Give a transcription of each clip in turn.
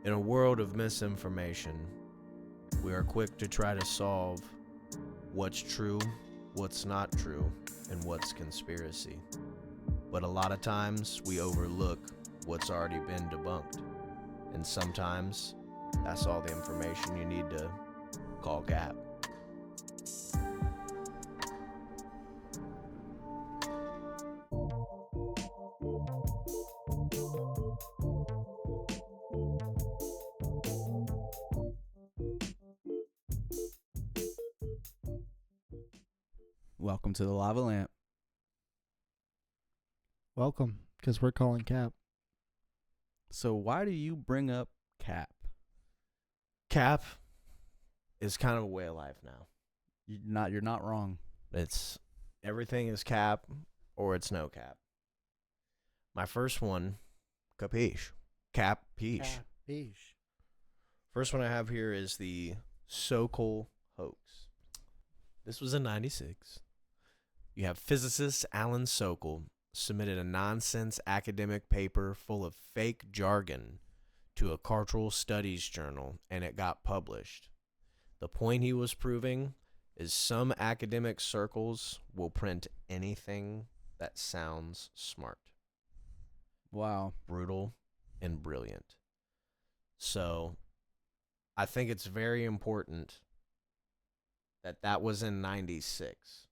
In a world of misinformation, we are quick to try to solve what's true, what's not true, and what's conspiracy. But a lot of times we overlook what's already been debunked. And sometimes that's all the information you need to call Cap. Welcome to the Lava Lamp. Welcome, because we're calling Cap. So why do you bring up Cap? Cap is kind of a way of life now. You're not wrong. It's everything is Cap or it's no Cap. My first one, capiche. Cap-piche. Capiche. First one I have here is the Sokol hoax. This was in 96. You have physicist Alan Sokol submitted a nonsense academic paper full of fake jargon to a cultural studies journal, and it got published. The point he was proving is some academic circles will print anything that sounds smart. Wow. Brutal and brilliant. So I think it's very important that was in 96.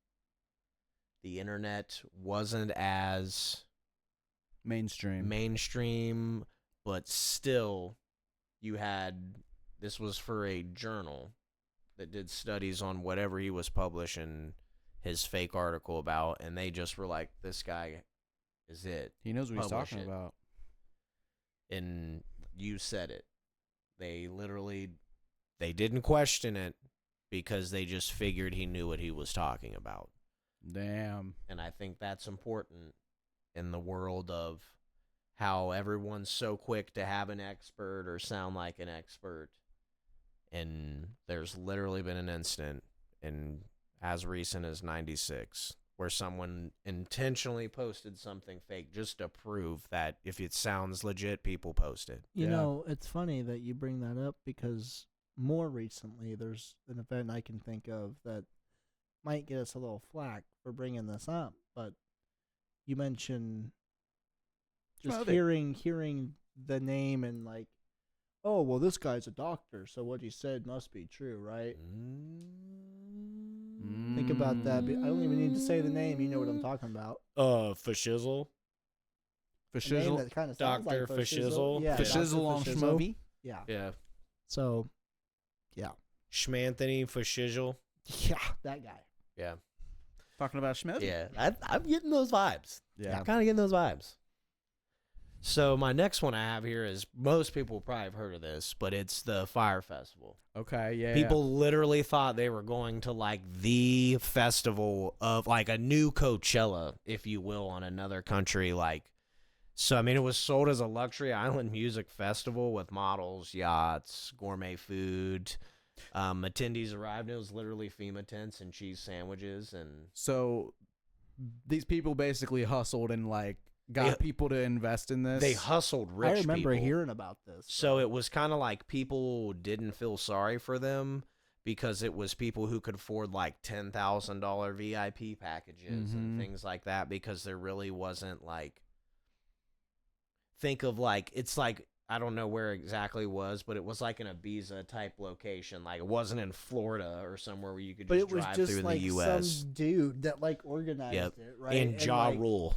The internet wasn't as mainstream, but still this was for a journal that did studies on whatever he was publishing his fake article about, and they just were like, this guy is it. He knows what he's Publish talking it. about. And you said it. They didn't question it because they just figured he knew what he was talking about. Damn. And I think that's important in the world of how everyone's so quick to have an expert or sound like an expert. And there's literally been an incident in as recent as 96 where someone intentionally posted something fake just to prove that if it sounds legit, people post it. You know, it's funny that you bring that up because more recently there's an event I can think of that might get us a little flack for bringing this up, but you mentioned just hearing the name and like, oh, well, this guy's a doctor, so what he said must be true, right? Think about that. I don't even need to say the name. You know what I'm talking about. Fashizzle. That kind of sounds Dr. like Fashizzle. Yeah, Fashizzle on Fashizzle. Schmovie. Yeah. Yeah. So, yeah. Schmanthony Fashizzle. Yeah, that guy. Yeah. Talking about Schmovie. Yeah. I'm getting those vibes. Yeah. I'm kind of getting those vibes. So my next one I have here is, most people probably have heard of this, but it's the Fire Festival. Okay, yeah. People literally thought they were going to like the festival of like a new Coachella, if you will, on another country. So I mean, it was sold as a luxury island music festival with models, yachts, gourmet food. Attendees arrived, and it was literally FEMA tents and cheese sandwiches. And So these people basically hustled and like got people to invest in this. they hustled rich people. I remember hearing about this. So it was kind of like people didn't feel sorry for them because it was people who could afford like $10,000 VIP packages and things like that, because there really wasn't like, think of like, it's like, I don't know where exactly it was, but it was like an Ibiza type location. Like it wasn't in Florida or somewhere where you could just drive through like the U.S. some dude that like organized it, right? And Ja Rule.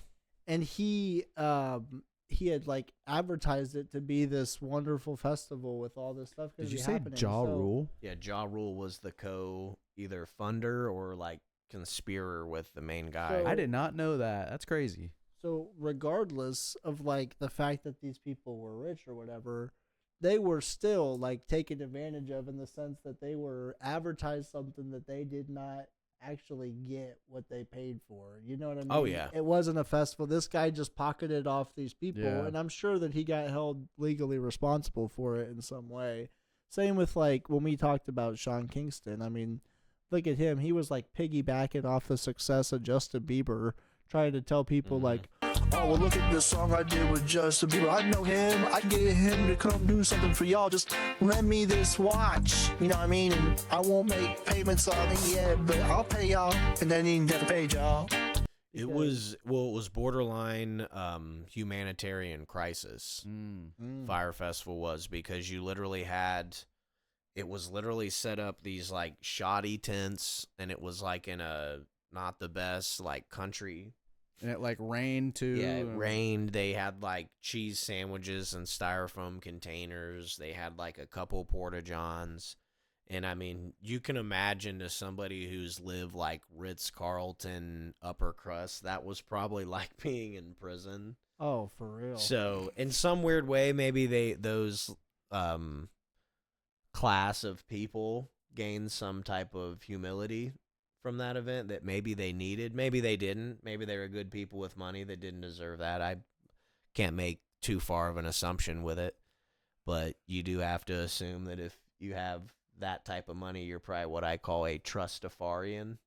And he had like advertised it to be this wonderful festival with all this stuff. Did you say Ja Rule? Yeah, Ja Rule was the either funder or like conspirator with the main guy. So, I did not know that. That's crazy. So regardless of like the fact that these people were rich or whatever, they were still like taken advantage of in the sense that they were advertised something that they did not actually get what they paid for. You know what I mean? Oh, yeah. It wasn't a festival. This guy just pocketed off these people, Yeah. and I'm sure that he got held legally responsible for it in some way. Same with like when we talked about Sean Kingston. I mean, look at him. He was like piggybacking off the success of Justin Bieber, trying to tell people like, Oh, well, look at this song I did with Justin Bieber. I know him. I can get him to come do something for y'all. Just lend me this watch. You know what I mean? And I won't make payments on it yet, but I'll pay y'all. And then he never paid y'all. It was borderline humanitarian crisis. Fire Festival was, because you literally had, it was literally set up these like shoddy tents, and it was like in a not the best like country. And it like rained too. Yeah, it rained. They had like cheese sandwiches in styrofoam containers. They had like a couple porta johns. And I mean, you can imagine, to somebody who's lived like Ritz-Carlton upper crust, that was probably like being in prison. Oh, for real. So in some weird way, maybe those class of people gained some type of humility from that event that maybe they needed. Maybe they didn't. Maybe they were good people with money that didn't deserve that. I can't make too far of an assumption with it, but you do have to assume that if you have that type of money, you're probably what I call a trustafarian.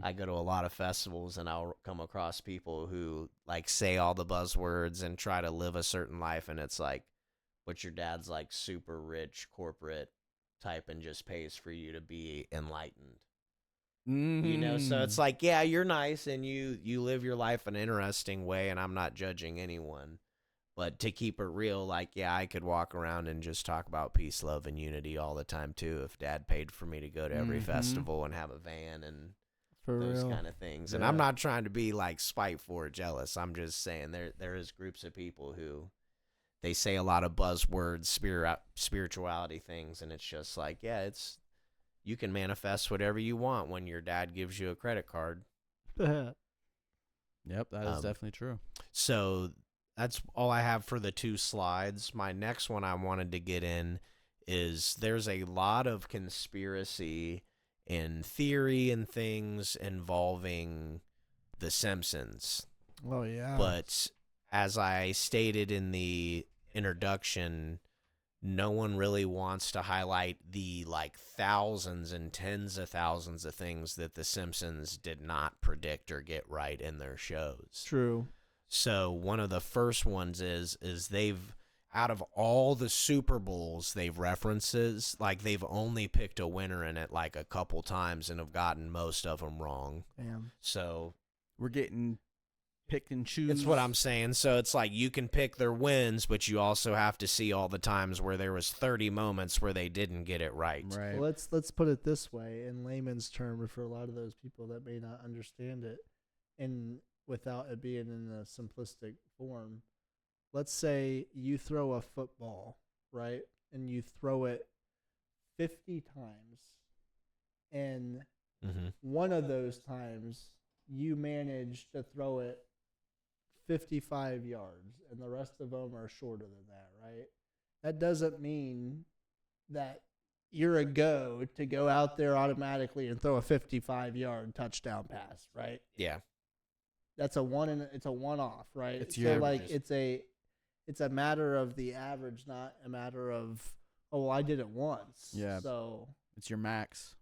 I go to a lot of festivals, and I'll come across people who like say all the buzzwords and try to live a certain life, and it's like, but your dad's like super rich corporate type and just pays for you to be enlightened. You know, so it's like, yeah, you're nice and you live your life an interesting way, and I'm not judging anyone. But to keep it real, like, yeah, I could walk around and just talk about peace, love, and unity all the time, too, if Dad paid for me to go to every festival and have a van and those kind of things. And I'm not trying to be, like, spiteful or jealous. I'm just saying there is groups of people who, they say a lot of buzzwords, spirituality things, and it's just like, yeah, you can manifest whatever you want when your dad gives you a credit card. Yep, that is definitely true. So that's all I have for the 2 slides. My next one I wanted to get in is there's a lot of conspiracy and theory and things involving The Simpsons. Oh, yeah. But as I stated in the introduction, no one really wants to highlight the like thousands and tens of thousands of things that The Simpsons did not predict or get right in their shows. True. So one of the first ones is they've, out of all the Super Bowls they've references, like they've only picked a winner in it like a couple times and have gotten most of them wrong. Damn. So we're getting pick and choose. That's what I'm saying. So it's like you can pick their wins, but you also have to see all the times where there was 30 moments where they didn't get it right. Well, let's put it this way in layman's term for a lot of those people that may not understand it, and without it being in a simplistic form. Let's say you throw a football, right? And you throw it 50 times. And one of those times you manage to throw it 55 yards, and the rest of them are shorter than that, right? That doesn't mean that you're a go to go out there automatically and throw a 55-yard touchdown pass, right? Yeah. That's a one-off, right? It's so your like it's a matter of the average, not a matter of, oh, well, I did it once. Yeah. So it's your max.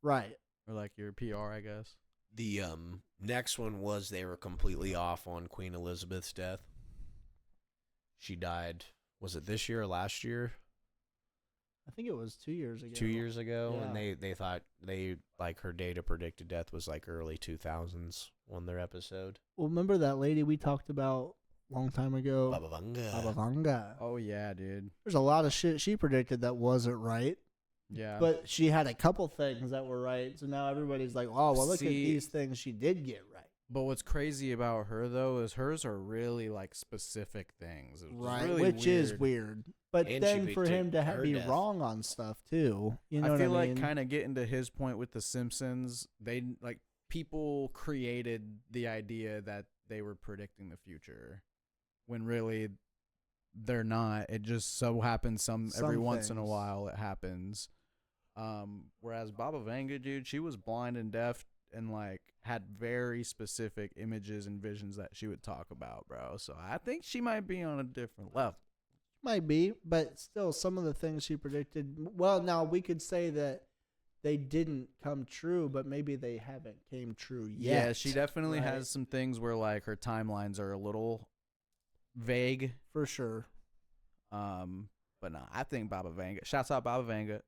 Right. Or like your PR, I guess. The next one was they were completely off on Queen Elizabeth's death. She died, was it this year or last year? I think it was 2 years ago. 2 years ago, Yeah. and they thought like her date of predicted death was like early 2000s on their episode. Well, remember that lady we talked about a long time ago? Baba Vanga. Baba Vanga. Oh yeah, dude. There's a lot of shit she predicted that wasn't right. Yeah. But she had a couple things that were right. So now everybody's like, oh, well, look at these things she did get right. But what's crazy about her, though, is hers are really, like, specific things. It was Right, really which is weird. But And then she for him to predicted her be death. wrong on stuff, too. You know I what feel I mean? like kind of getting to his point with The Simpsons, they, like, people created the idea that they were predicting the future when really they're not. It just so happens every once in a things. while it happens. Whereas Baba Vanga, dude, she was blind and deaf and like had very specific images and visions that she would talk about, bro. So I think she might be on a different level. Might be, but still, some of the things she predicted. Well, now we could say that they didn't come true, but maybe they haven't came true yet. Yeah, she definitely right? has some things where like her timelines are a little vague. For sure. But no, I think Baba Vanga. Shouts out Baba Vanga.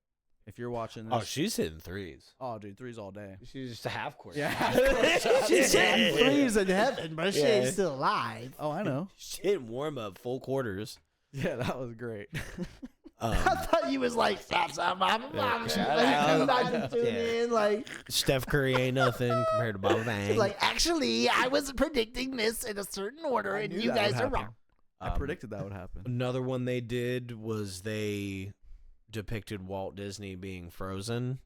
If you're watching this. Oh, she's hitting threes. Oh, dude, threes all day. She's just a half court. Yeah. She's hitting threes in heaven, but she ain't still alive. Oh, I know. She's hitting warm up full quarters. Yeah, that was great. I thought you was like, shots out, Baba Vanga. Shout Like, out. you not to tune in, like, Steph Curry ain't nothing compared to Baba Vang. like, actually, I was predicting this in a certain order, and you guys are wrong. I predicted that would happen. Another one they did was they depicted Walt Disney being frozen,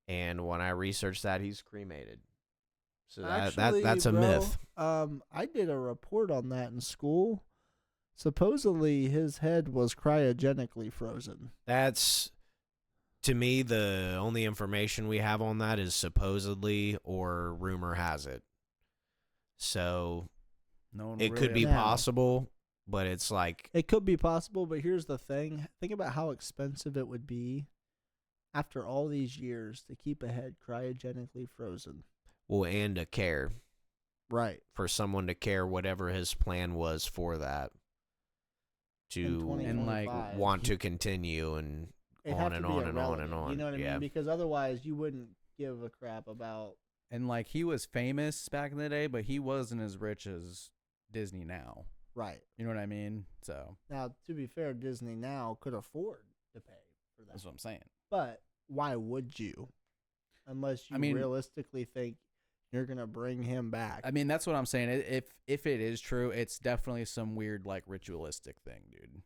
and when I researched that, he's cremated. So Actually, that's a bro, myth. I did a report on that in school. Supposedly, his head was cryogenically frozen. That's, to me, the only information we have on that is supposedly or rumor has it. So No one it really could be Now- possible, but it's like, It could be possible, but here's the thing. Think about how expensive it would be after all these years to keep a head cryogenically frozen. well, and to care, Right. for someone to care whatever his plan was for that, to And, like, 2025. want to continue and It'd on have to and be on and on and irrelevant, on. You know what I Yeah. mean? Because otherwise, you wouldn't give a crap about. And like he was famous back in the day, but he wasn't as rich as Disney now. Right. You know what I mean? So Now, to be fair, Disney now could afford to pay for that. that's what I'm saying. But why would you? Unless you I mean- realistically think you're going to bring him back. I mean, that's what I'm saying. If it is true, it's definitely some weird like ritualistic thing, dude.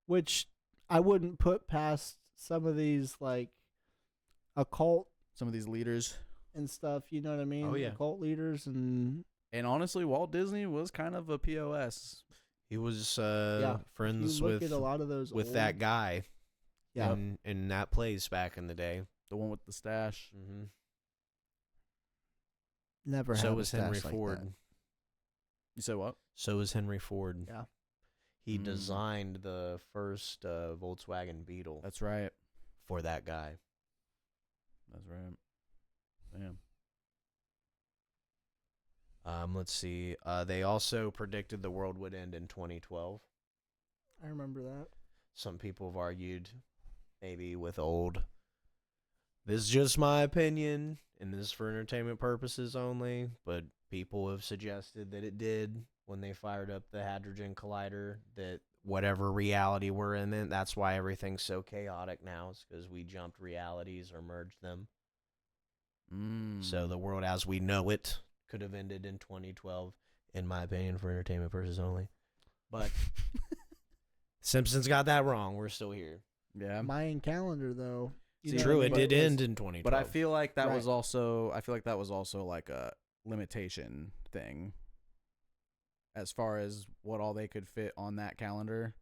Which I wouldn't put past some of these, like, occult Some of these leaders. and stuff. You know what I mean? Oh, yeah. Occult leaders and. And honestly, Walt Disney was kind of a POS. He was Yeah. friends you look with at a lot of those with old, that guy Yeah. in that place back in the day. The one with the stash. Mm-hmm. Never So had was a stash Henry like Ford. that. You say what? So was Henry Ford. Yeah. He Mm. designed the first Volkswagen Beetle That's right. for that guy. That's right. Damn. Let's see. They also predicted the world would end in 2012. I remember that. Some people have argued, maybe with old. This is just my opinion, and this is for entertainment purposes only. But people have suggested that it did when they fired up the Hadron Collider. That whatever reality we're in, that's why everything's so chaotic now. Is because we jumped realities or merged them. So the world as we know it could have ended in 2012, in my opinion, for entertainment purposes only. But Simpsons got that wrong. We're still here. yeah. Mayan calendar, though. you See, know True, what I it mean? did was- end in 2012. But I feel like that was Right. also like a limitation thing as far as what all they could fit on that calendar.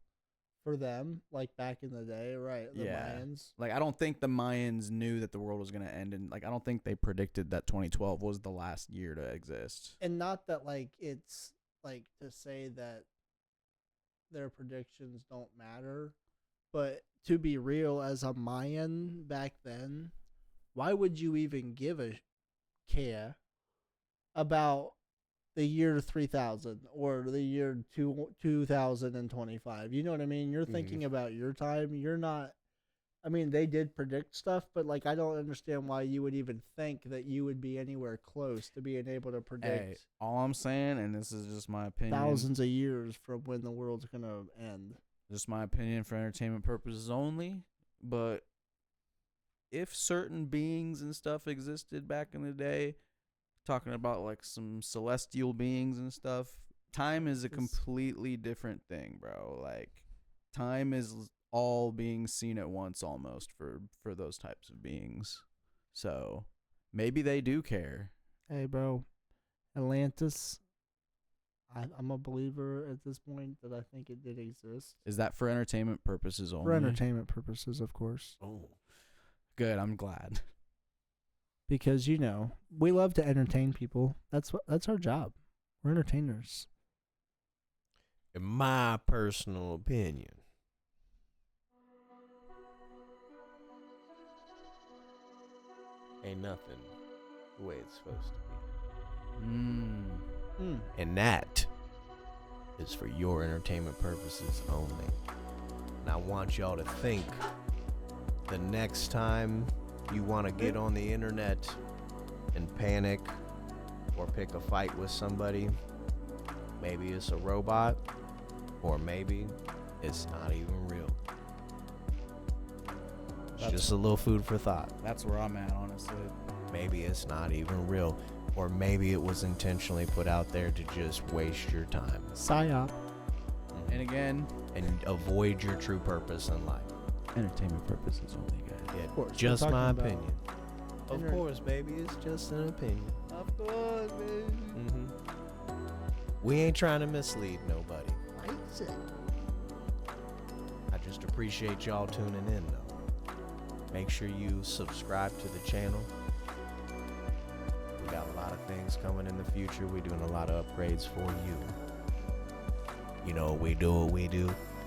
For them, like back in the day, right? The Yeah. Mayans. Like I don't think the Mayans knew that the world was going to end, and like I don't think they predicted that 2012 was the last year to exist. And not that, like, it's like to say that their predictions don't matter, but to be real, as a Mayan back then, why would you even give a care about the year 3000 or the year 2025? You know what I mean? You're thinking about your time. You're not. I mean, they did predict stuff, but like, I don't understand why you would even think that you would be anywhere close to being able to predict Hey, all I'm saying, and this is just my opinion, thousands of years from when the world's gonna end. just my opinion for entertainment purposes only, but if certain beings and stuff existed back in the day, talking about like some celestial beings and stuff, time is a completely different thing, bro. Like time is all being seen at once almost for those types of beings. So maybe they do care. Hey, bro, Atlantis. I'm a believer at this point that I think it did exist Is that for entertainment purposes only? for entertainment purposes, of course, Oh, Good, I'm glad. because you know we love to entertain people. That's our job. We're entertainers. in my personal opinion, ain't nothing the way it's supposed to be. Mm. And that is for your entertainment purposes only. And I want y'all to think the next time you want to get on the internet and panic or pick a fight with somebody, maybe it's a robot or maybe it's not even real. It's just a little food for thought. That's where I'm at, honestly. Maybe it's not even real. Or maybe it was intentionally put out there to just waste your time. Psyop. And again, And avoid your true purpose in life. entertainment purposes only, guys. Yeah, Of course, we're just talking my about opinion. Of inter- course, baby, it's just an opinion. Of course, baby. We ain't trying to mislead nobody. Lights it. I just appreciate y'all tuning in, though. Make sure you subscribe to the channel. We got a lot of things coming in the future. We're doing a lot of upgrades for you. You know, we do what we do.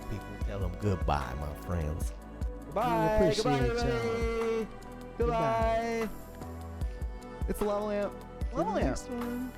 People tell them goodbye, my friends. Goodbye. appreciate Goodbye, y'all. everybody. Goodbye. It's the Level Amp. See you next one.